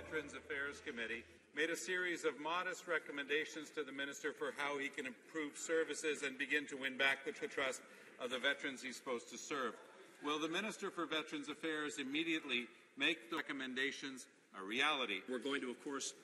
Veterans Affairs Committee made a series of modest recommendations to the Minister for how he can improve services and begin to win back the trust of the veterans he's supposed to serve. Will the Minister for Veterans Affairs immediately make the recommendations a reality? We're going to, of course,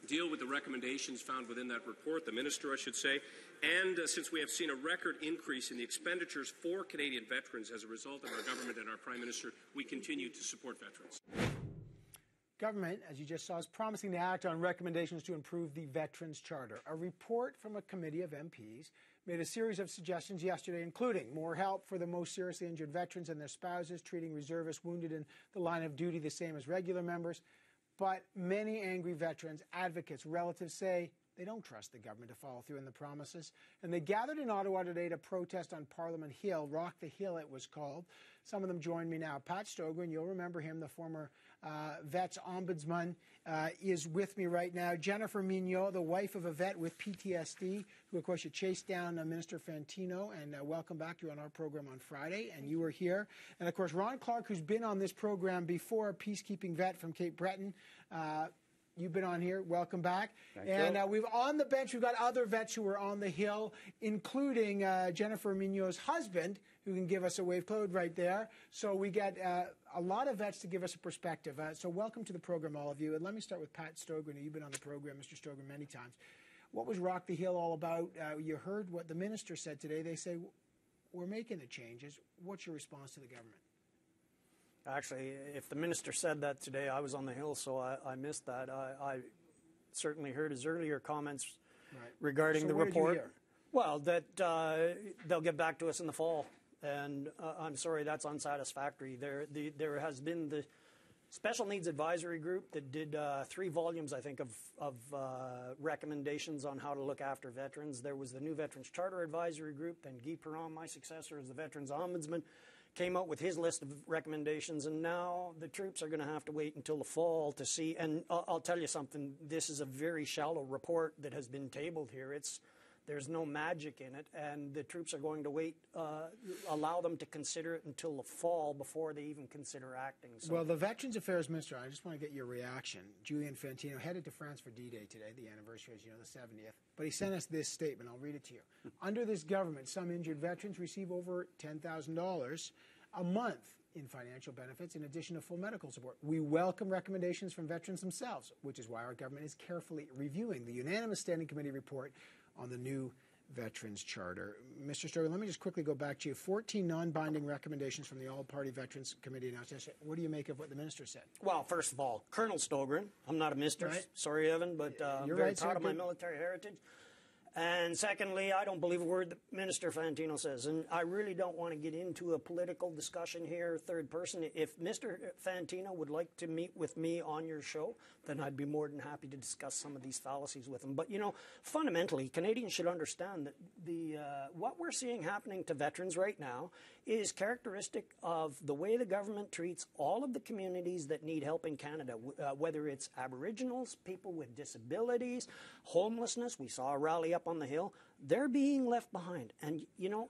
deal with the recommendations found within that report, the Minister, I should say, and since we have seen a record increase in the expenditures for Canadian veterans as a result of our government and our Prime Minister, we continue to support veterans. Government, as you just saw, is promising to act on recommendations to improve the Veterans Charter. A report from a committee of MPs made a series of suggestions yesterday, including more help for the most seriously injured veterans and their spouses, treating reservists wounded in the line of duty the same as regular members. But many angry veterans, advocates, relatives say they don't trust the government to follow through on the promises. And they gathered in Ottawa today to protest on Parliament Hill, Rock the Hill it was called. Some of them join me now. Pat Stogren, you'll remember him, the former Vets Ombudsman, is with me right now. Jennifer Mignot, the wife of a vet with PTSD, who, of course, you chased down Minister Fantino, and welcome back. You were on our program on Friday, and you were here. And, of course, Ron Clark, who's been on this program before, a peacekeeping vet from Cape Breton. You've been on here. Welcome back. Thank and you. We've on the bench, we've got other vets who were on the Hill, including Jennifer Mignot's husband, who can give us a wave code right there. So we get a lot of vets to give us a perspective. So welcome to the program, all of you. And let me start with Pat Stogren. You've been on the program, Mr. Stogren, many times. What was Rock the Hill all about? You heard what the minister said today. They say, we're making the changes. What's your response to the government? Actually, if the minister said that today, I was on the Hill, so I missed that. I certainly heard his earlier comments regarding the report. Did you hear? Well, that they'll get back to us in the fall, and I'm sorry, that's unsatisfactory. There has been the Special Needs Advisory Group that did 3 volumes, I think, of recommendations on how to look after veterans. There was the new Veterans Charter Advisory Group, then Guy Perron, my successor as the Veterans Ombudsman, came out with his list of recommendations, and now the troops are going to have to wait until the fall to see. And I'll tell you something, this is a very shallow report that has been tabled here. There's no magic in it, and the troops are going to wait, allow them to consider it until the fall before they even consider acting. So, well, the Veterans Affairs Minister, I just want to get your reaction. Julian Fantino headed to France for D-Day today, the anniversary, as you know, the 70th. But he sent us this statement. I'll read it to you. Under this government, some injured veterans receive over $10,000 a month in financial benefits in addition to full medical support. We welcome recommendations from veterans themselves, which is why our government is carefully reviewing the unanimous Standing Committee report on the new Veterans Charter. Mr. Stogren, let me just quickly go back to you. 14 non-binding recommendations from the All-Party Veterans Committee announced yesterday. What do you make of what the minister said? Well, first of all, Colonel Stogren. I'm not a mister. Right. Sorry, Evan, but I'm very proud of my military heritage. And secondly, I don't believe a word that Minister Fantino says. And I really don't want to get into a political discussion here, third person. If Mr. Fantino would like to meet with me on your show, then I'd be more than happy to discuss some of these fallacies with him. But, you know, fundamentally, Canadians should understand that what we're seeing happening to veterans right now is characteristic of the way the government treats all of the communities that need help in Canada, whether it's Aboriginals, people with disabilities, homelessness. We saw a rally up on the Hill. They're being left behind. And, you know,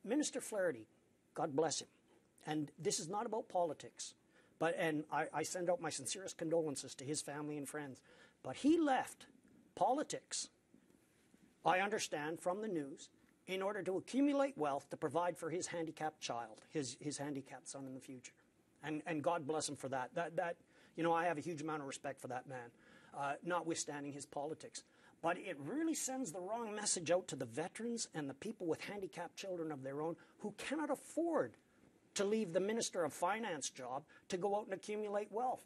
Minister Flaherty, God bless him, and this is not about politics, and I send out my sincerest condolences to his family and friends, but he left politics, I understand from the news, in order to accumulate wealth to provide for his handicapped child, his handicapped son in the future. And God bless him for that. That you know, I have a huge amount of respect for that man, notwithstanding his politics. But it really sends the wrong message out to the veterans and the people with handicapped children of their own who cannot afford to leave the Minister of Finance job to go out and accumulate wealth.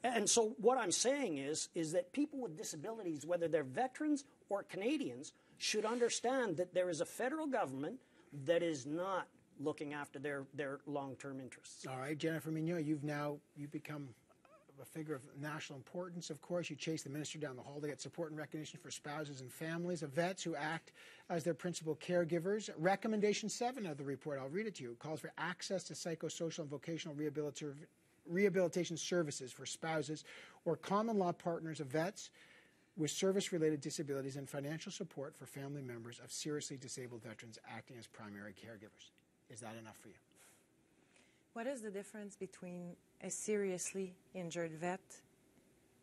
And so what I'm saying is that people with disabilities, whether they're veterans or Canadians, should understand that there is a federal government that is not looking after their long-term interests. All right, Jennifer Mignot, you've become a figure of national importance, of course. You chase the minister down the hall to get support and recognition for spouses and families of vets who act as their principal caregivers. Recommendation 7 of the report, I'll read it to you, calls for access to psychosocial and vocational rehabilitation services for spouses or common law partners of vets with service-related disabilities and financial support for family members of seriously disabled veterans acting as primary caregivers. Is that enough for you? What is the difference between a seriously injured vet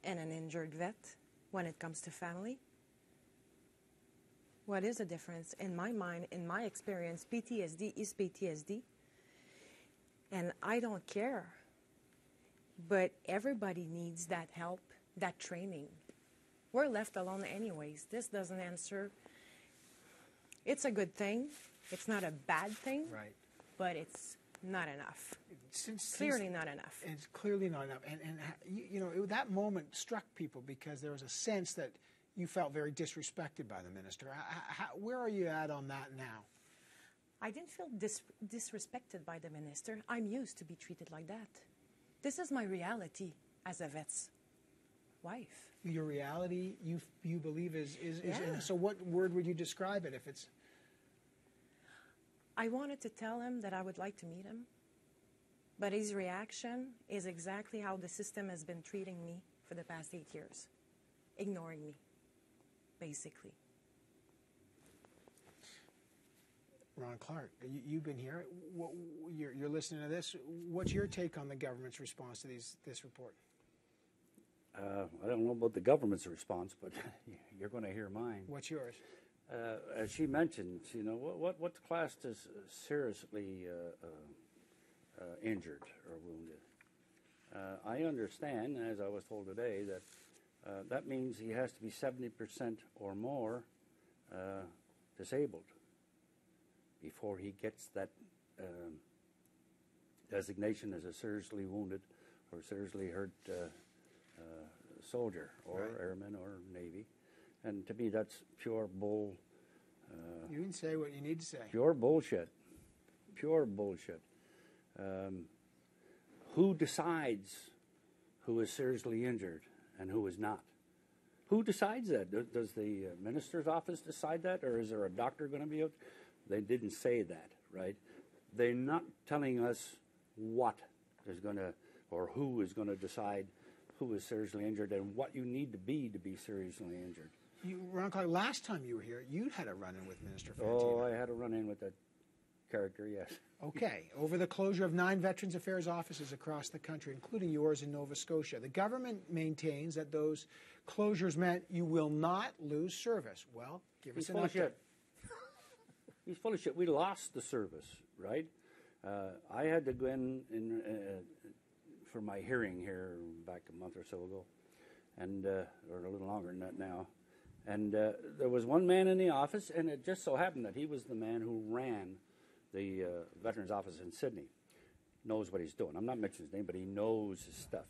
and an injured vet when it comes to family? What is the difference? In my mind, in my experience, PTSD is PTSD. And I don't care. But everybody needs that help, that training. We're left alone anyways. This doesn't answer. It's a good thing. It's not a bad thing. Right. But it's not enough. Clearly not enough. It's clearly not enough. And you know, that moment struck people because there was a sense that you felt very disrespected by the minister. Where are you at on that now? I didn't feel disrespected by the minister. I'm used to be treated like that. This is my reality as a vet's wife. Your reality, you believe is yeah. So what word would you describe it if it's? I wanted to tell him that I would like to meet him, but his reaction is exactly how the system has been treating me for the past 8 years, ignoring me, basically. Ron Clark, you've been here. You're listening to this. What's your take on the government's response to this report? I don't know about the government's response, but you're going to hear mine. What's yours? As she mentioned, you know, what's classed as seriously injured or wounded? I understand, as I was told today, that that means he has to be 70% or more disabled before he gets that designation as a seriously wounded or seriously hurt soldier or right. Airman or Navy. And to me, that's pure bull. You can say what you need to say. Pure bullshit. Pure bullshit. Who decides who is seriously injured and who is not? Who decides that? Does the minister's office decide that, or is there a doctor going to be out? They didn't say that, right? They're not telling us what is going to, or who is going to decide who is seriously injured and what you need to be seriously injured. Ron Clark, last time you were here, you had a run-in with Minister Fantino. Oh, I had a run-in with that character, yes. Okay. Over the closure of 9 Veterans Affairs offices across the country, including yours in Nova Scotia, the government maintains that those closures meant you will not lose service. Well, give us an update. He's full of shit. We lost the service, right? I had to go in for my hearing here back a month or so ago, and or a little longer than that now. And there was one man in the office, and it just so happened that he was the man who ran the Veterans Office in Sydney. Knows what he's doing. I'm not mentioning his name, but he knows his stuff.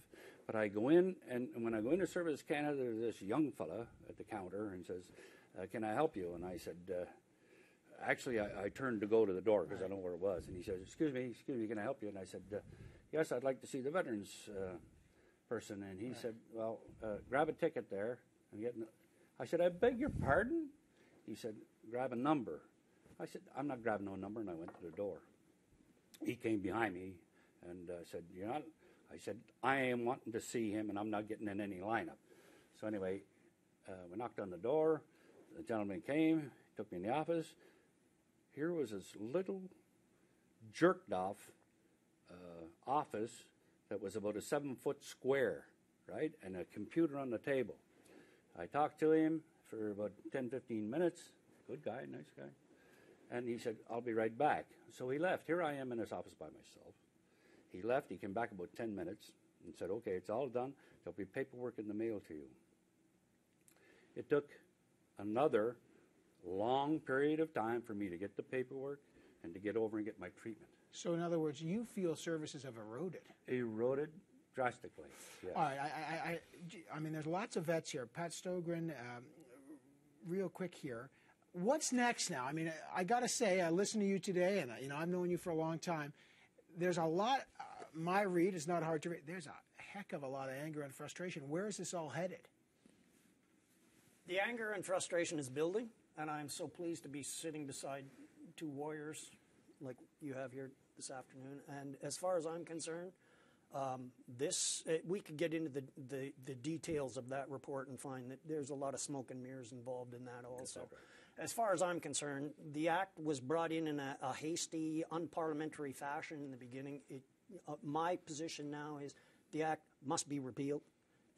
But I go in, and when I go into Service Canada, there's this young fella at the counter and says, can I help you? And I said, actually, I turned to go to the door because I know where it was. And he said, excuse me, can I help you? And I said, yes, I'd like to see the veterans person. And he said, well, grab a ticket there. I said, I beg your pardon? He said, grab a number. I said, I'm not grabbing no number, and I went to the door. He came behind me and said, you're not? I said, I am wanting to see him, and I'm not getting in any lineup. So anyway, we knocked on the door. The gentleman came, took me in the office. Here was this little jerked-off office that was about a 7-foot square, right, and a computer on the table. I talked to him for about 10, 15 minutes. Good guy, nice guy. And he said, I'll be right back. So he left. Here I am in his office by myself. He left. He came back about 10 minutes and said, okay, it's all done. There'll be paperwork in the mail to you. It took another long period of time for me to get the paperwork and to get over and get my treatment. So in other words, you feel services have eroded? Eroded drastically, yes. All right. I mean, there's lots of vets here. Pat Stogren, real quick here. What's next now? I mean, I got to say, I listened to you today, and I've known you for a long time. There's a lot. My read is not hard to read. There's a heck of a lot of anger and frustration. Where is this all headed? The anger and frustration is building, and I'm so pleased to be sitting beside 2 warriors like you have here this afternoon. And as far as I'm concerned, we could get into the details of that report and find that there's a lot of smoke and mirrors involved in that also. As far as I'm concerned, the act was brought in a hasty, unparliamentary fashion in the beginning. my position now is the act must be repealed,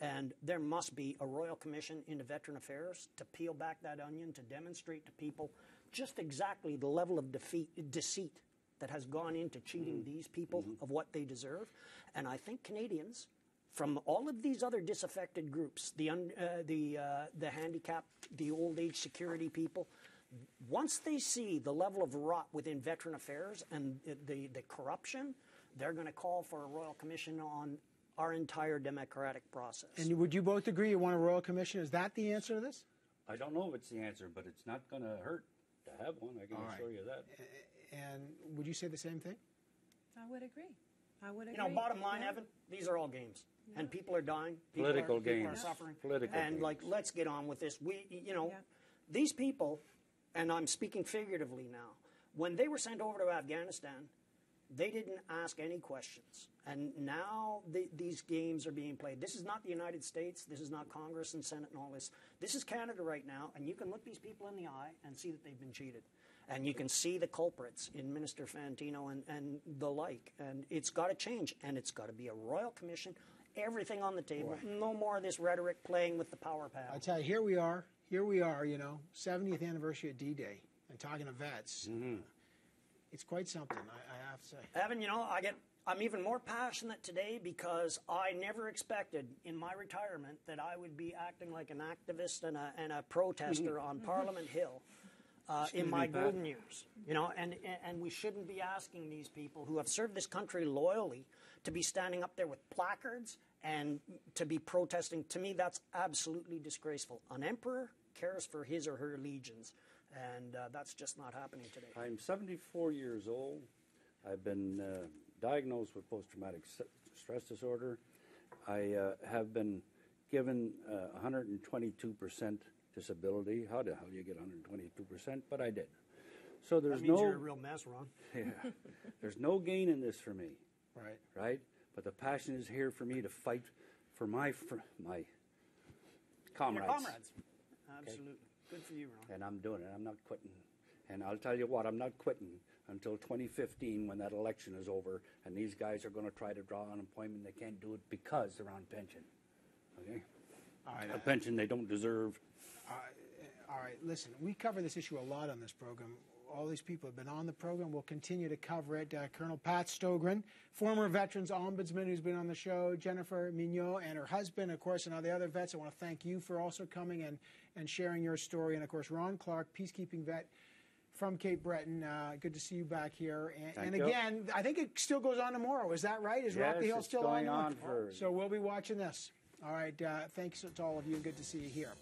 and there must be a royal commission into Veteran Affairs to peel back that onion, to demonstrate to people just exactly the level of deceit that has gone into cheating these people of what they deserve. And I think Canadians, from all of these other disaffected groups, the handicapped, the old age security people, once they see the level of rot within Veteran Affairs and the corruption, they're going to call for a royal commission on our entire democratic process. And would you both agree you want a royal commission? Is that the answer to this? I don't know if it's the answer, but it's not going to hurt to have one. I can assure you that. And would you say the same thing? I would agree. I would agree. You know, bottom line, Evan, these are all games. Yeah. And people are dying. Political games. People are suffering. Political and, games. let's get on with this. These people, and I'm speaking figuratively now, when they were sent over to Afghanistan, they didn't ask any questions. And now these games are being played. This is not the United States. This is not Congress and Senate and all this. This is Canada right now, and you can look these people in the eye and see that they've been cheated. And you can see the culprits in Minister Fantino and the like. And it's got to change, and it's got to be a royal commission, everything on the table. Boy. No more of this rhetoric playing with the power pad. I tell you, here we are, 70th anniversary of D-Day, and talking to vets. Mm-hmm. It's quite something, I have to say. Evan, I'm even more passionate today because I never expected in my retirement that I would be acting like an activist and a protester on Parliament Hill in my golden years. And we shouldn't be asking these people who have served this country loyally to be standing up there with placards and to be protesting. To me, that's absolutely disgraceful. An emperor cares for his or her legions. And that's just not happening today. I'm 74 years old. I've been diagnosed with post-traumatic stress disorder. I have been given 122% disability. How the hell do you get 122%? But I did. So there's that means you're a real mess, Ron. Yeah. There's no gain in this for me. Right. Right? But the passion is here for me to fight for my comrades. Your comrades. Absolutely. Okay. Good for you, Ron. And I'm doing it. I'm not quitting. And I'll tell you what, I'm not quitting until 2015 when that election is over and these guys are going to try to draw unemployment. They can't do it because they're on pension. Okay? All right, a pension they don't deserve. All right, listen, we cover this issue a lot on this program. All these people have been on the program. We'll continue to cover it. Colonel Pat Stogren, former Veterans Ombudsman who's been on the show, Jennifer Mignot and her husband, of course, and all the other vets. I want to thank you for also coming and sharing your story. And, of course, Ron Clark, peacekeeping vet from Cape Breton. Good to see you back here. And again, I think it still goes on tomorrow. Is that right? Is Rock the Hill still on? Going on So we'll be watching this. All right, thanks to all of you, and good to see you here.